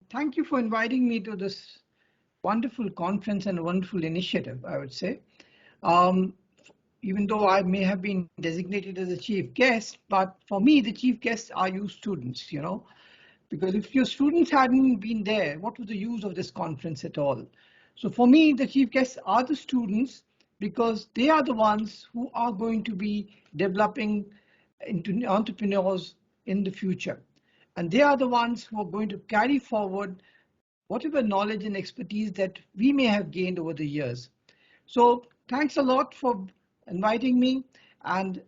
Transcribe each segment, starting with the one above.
Thank you for inviting me to this wonderful conference and a wonderful initiative, I would say. Um, Even though I may have been designated as a chief guest, but for me, the chief guests are you students, because if your students hadn't been there, what was the use of this conference at all? So for me, the chief guests are the students because they are the ones who are going to be developing into entrepreneurs in the future. And they are the ones who are going to carry forward whatever knowledge and expertise that we may have gained over the years. So thanks a lot for inviting me. And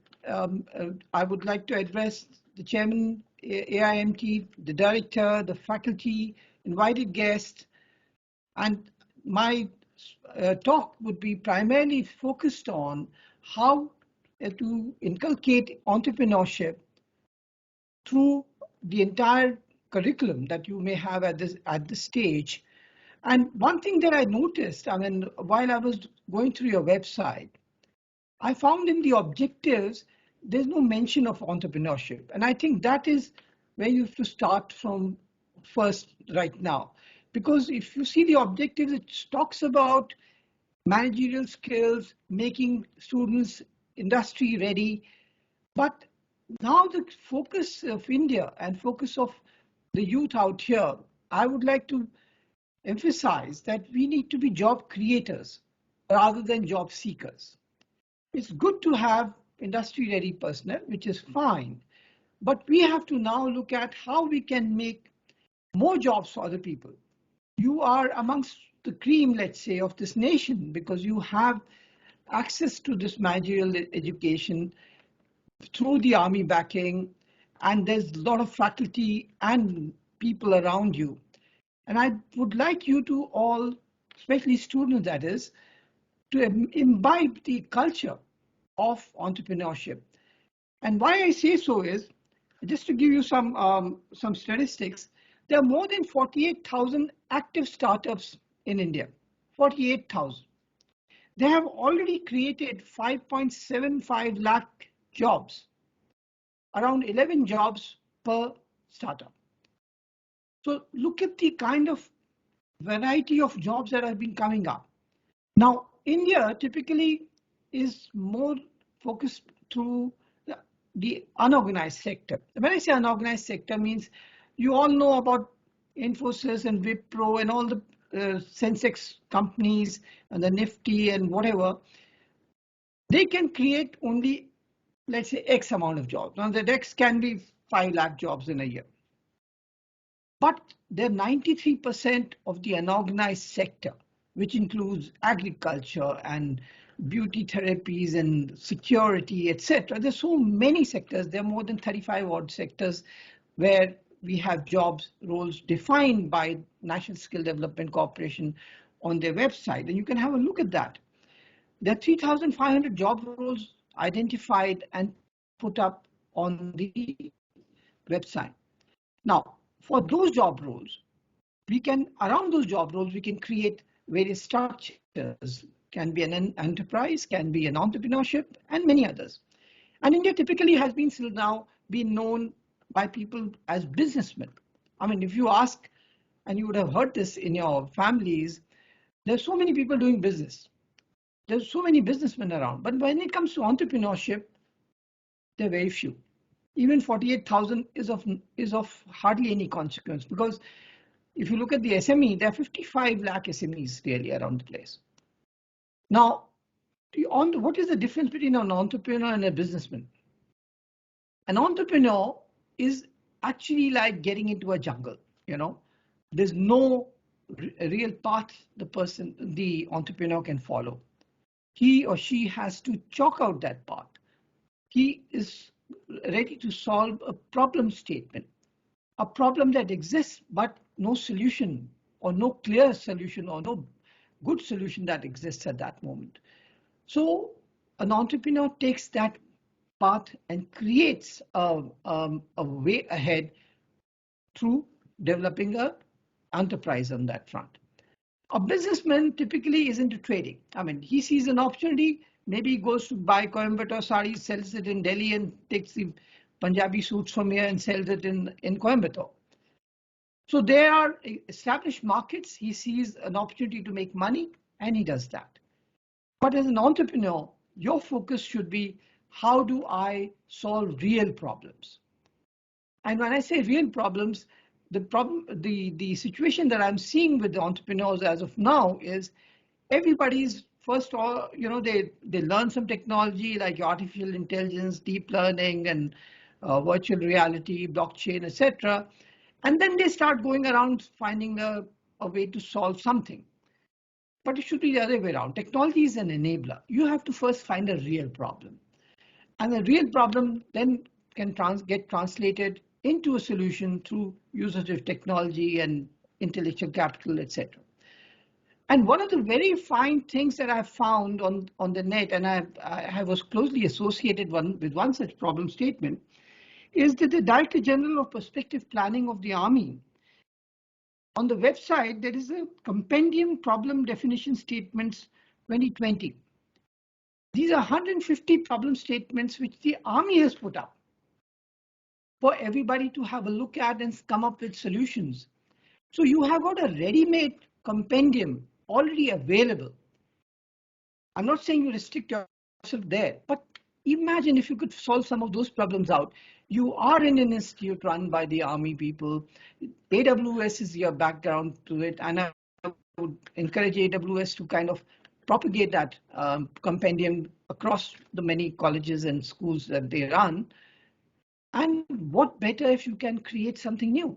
I would like to address the chairman, AIMT, the director, the faculty, invited guests. And my talk would be primarily focused on how to inculcate entrepreneurship through the entire curriculum that you may have at this stage. And one thing that I noticed, I mean, while I was going through your website, I found in the objectives, there's no mention of entrepreneurship. And I think that is where you have to start from first right now. Because if you see the objectives, it talks about managerial skills, making students industry ready. But now the focus of India and focus of the youth out here, I would like to emphasize that we need to be job creators rather than job seekers. It's good to have industry ready personnel, which is fine, but we have to now look at how we can make more jobs for other people. You are amongst the cream, let's say, of this nation because you have access to this managerial education through the army backing, and there's a lot of faculty and people around you. And I would like you to all, especially students that is, to imbibe the culture of entrepreneurship. And why I say so is, just to give you some statistics, there are more than 48,000 active startups in India, 48,000. They have already created 5.75 lakh jobs, around 11 jobs per startup. So look at the kind of variety of jobs that have been coming up. Now, India typically is more focused through the unorganized sector. When I say unorganized sector means you all know about Infosys and Wipro and all the Sensex companies and the Nifty and whatever. They can create only, let's say, X amount of jobs. Now that X can be 5 lakh jobs in a year. But they're 93% of the unorganized sector, which includes agriculture and beauty therapies and security, etc. There's so many sectors. There are more than 35 odd sectors where we have jobs roles defined by National Skill Development Corporation on their website, and you can have a look at that. There are 3,500 job roles identified and put up on the website. Now, for those job roles, around those job roles, we can create various structures. Can be an enterprise, can be an entrepreneurship, and many others. And India typically has been still now been known by people as businessmen. I mean, if you ask, and you would have heard this in your families, there's so many people doing business. There's so many businessmen around. But when it comes to entrepreneurship, there are very few. Even 48,000 is of hardly any consequence, because if you look at the SME, there are 55 lakh SMEs really around the place. Now, what is the difference between an entrepreneur and a businessman? An entrepreneur is actually like getting into a jungle, There's no real path the entrepreneur can follow. He or she has to chalk out that path. He is ready to solve a problem statement, a problem that exists, but no solution or no clear solution or no good solution that exists at that moment. So an entrepreneur takes that path and creates a way ahead through developing an enterprise on that front. A businessman typically is into trading. I mean, he sees an opportunity, maybe he goes to buy Coimbatore sarees, sells it in Delhi, and takes the Punjabi suits from here and sells it in Coimbatore. So there are established markets. He sees an opportunity to make money and he does that. But as an entrepreneur, your focus should be, how do I solve real problems? And when I say real problems, the situation that I'm seeing with the entrepreneurs as of now is everybody's first all, they learn some technology like artificial intelligence, deep learning, and virtual reality, blockchain, etc. And then they start going around finding a way to solve something. But it should be the other way around. Technology is an enabler. You have to first find a real problem. And the real problem then can get translated into a solution through usage of technology and intellectual capital, etc. And one of the very fine things that I found on the net, and I was closely associated with one such problem statement, is that the Director General of Prospective Planning of the Army, on the website, there is a compendium problem definition statements 2020. These are 150 problem statements which the Army has put up for everybody to have a look at and come up with solutions. So you have got a ready-made compendium already available. I'm not saying you restrict yourself there, but imagine if you could solve some of those problems out. You are in an institute run by the Army people. AWS is your background to it, and I would encourage AWS to kind of propagate that compendium across the many colleges and schools that they run. And what better if you can create something new?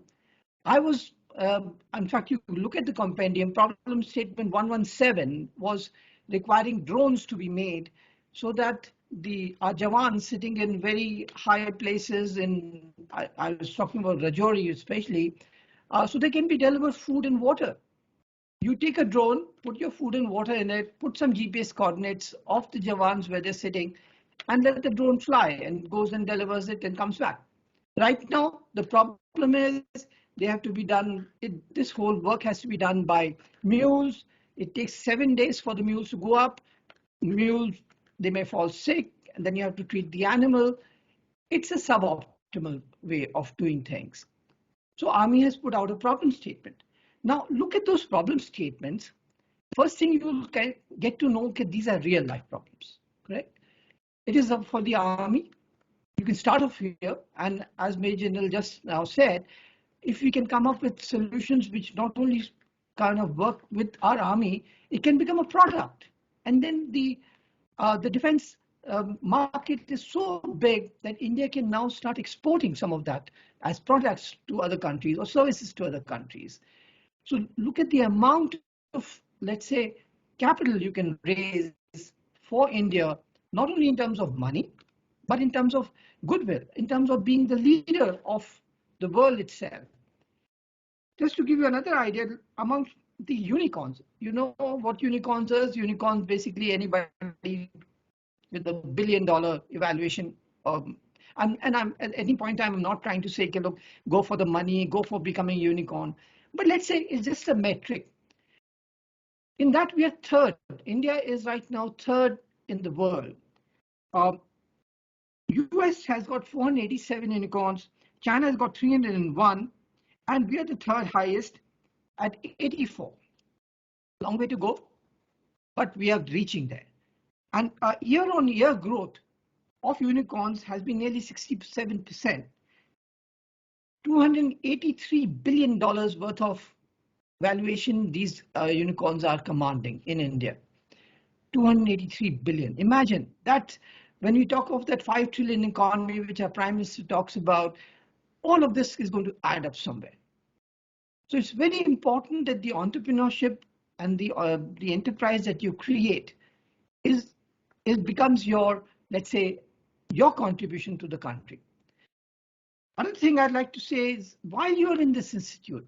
In fact, you look at the compendium, problem statement 117 was requiring drones to be made so that our Jawans sitting in very high places I was talking about Rajouri especially, so they can be delivered food and water. You take a drone, put your food and water in it, put some GPS coordinates of the Jawans where they're sitting, and let the drone fly and goes and delivers it and comes back. Right now, the problem is they have to be done, this whole work has to be done by mules. It takes 7 days for the mules to go up. Mules, they may fall sick, and then you have to treat the animal. It's a suboptimal way of doing things. So Army has put out a problem statement. Now look at those problem statements. First thing you will get to know, okay, these are real life problems, correct? It is up for the Army. You can start off here, and as Major General just now said, if we can come up with solutions which not only kind of work with our Army, it can become a product. And then the defense market is so big that India can now start exporting some of that as products to other countries or services to other countries. So look at the amount of, let's say, capital you can raise for India, not only in terms of money, but in terms of goodwill, in terms of being the leader of the world itself. Just to give you another idea, among the unicorns, you know what unicorns is? Unicorns, basically anybody with $1 billion evaluation. And I'm at any point in time, I'm not trying to say, okay, look, go for the money, go for becoming a unicorn. But let's say it's just a metric. In that, we are third. India is right now third in the world. US has got 487 unicorns. China has got 301. And we are the third highest at 84. Long way to go, but we are reaching there. And year-on-year growth of unicorns has been nearly 67%. $283 billion worth of valuation these unicorns are commanding in India. 283 billion. Imagine that when we talk of that 5 trillion economy, which our Prime Minister talks about, all of this is going to add up somewhere. So it's very important that the entrepreneurship and the enterprise that you create becomes your, let's say, your contribution to the country. Another thing I'd like to say is, while you're in this institute,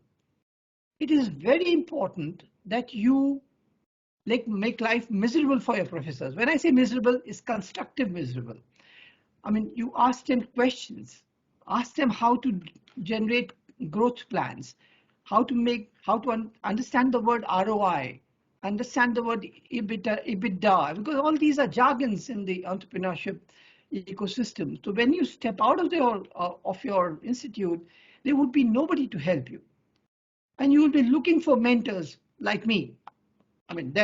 it is very important that you make life miserable for your professors. When I say miserable, it's constructive miserable. I mean, you ask them questions, ask them how to generate growth plans, how to understand the word ROI, understand the word EBITDA, because all these are jargons in the entrepreneurship ecosystem. So when you step out of your institute, there would be nobody to help you. And you will be looking for mentors like me. I mean,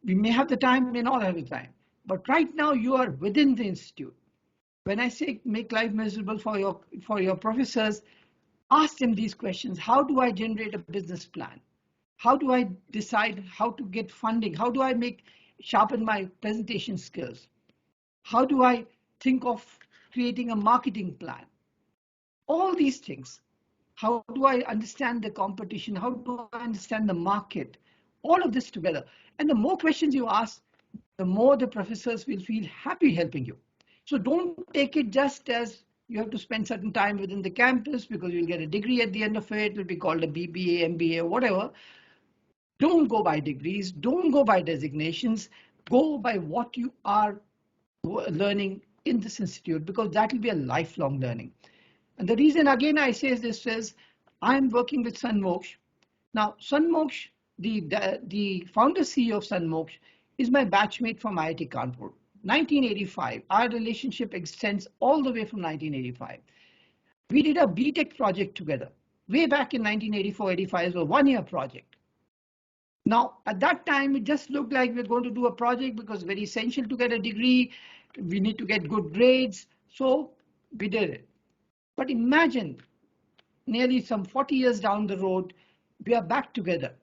we may have the time, may not have the time. But right now you are within the institute. When I say make life miserable for your professors, ask them these questions. How do I generate a business plan? How do I decide how to get funding? How do I sharpen my presentation skills? How do I think of creating a marketing plan? All these things. How do I understand the competition? How do I understand the market? All of this together. And the more questions you ask, the more the professors will feel happy helping you. So don't take it just as you have to spend certain time within the campus because you'll get a degree at the end of it. It will be called a BBA, MBA, or whatever. Don't go by degrees. Don't go by designations. Go by what you are learning in this institute, because that will be a lifelong learning. And the reason again I say this is I'm working with Sanmoksh. Now Sanmoksh, the founder CEO of Sanmoksh, is my batchmate from IIT Kanpur. 1985. Our relationship extends all the way from 1985. We did a BTech project together. Way back in 1984-85, it was a one-year project. Now, at that time, it just looked like we're going to do a project because it's very essential to get a degree. We need to get good grades. So we did it. But imagine nearly some 40 years down the road, we are back together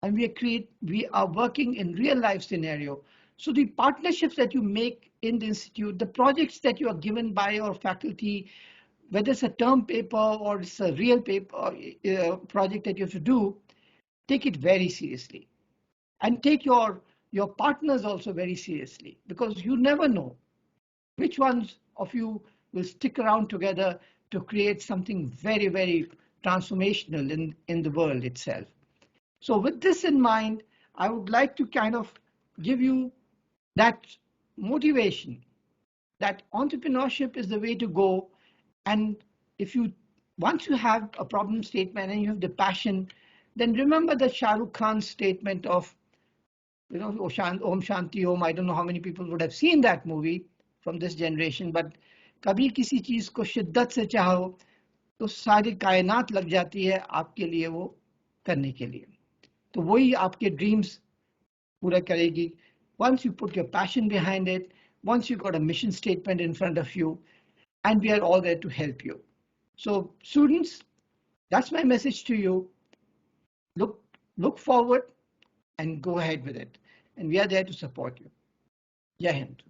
and we are working in real life scenario. So the partnerships that you make in the institute, the projects that you are given by your faculty, whether it's a term paper or it's a real paper project that you have to do, take it very seriously. And take your partners also very seriously, because you never know which ones of you will stick around together to create something very, very transformational in the world itself. So with this in mind, I would like to kind of give you that motivation that entrepreneurship is the way to go. And once you have a problem statement and you have the passion, then remember the Shah Rukh Khan statement of, Om Shanti Om. I don't know how many people would have seen that movie from this generation, but कभी किसी चीज को शिद्दत से चाहो तो सारी कायनात लग जाती है आपके लिए वो करने के लिए. तो वही आपके ड्रीम्स पूरा करेगी. Once you put your passion behind it, once you got a mission statement in front of you, and we are all there to help you. So students, that's my message to you. Look forward and go ahead with it. And we are there to support you. Jai Hind.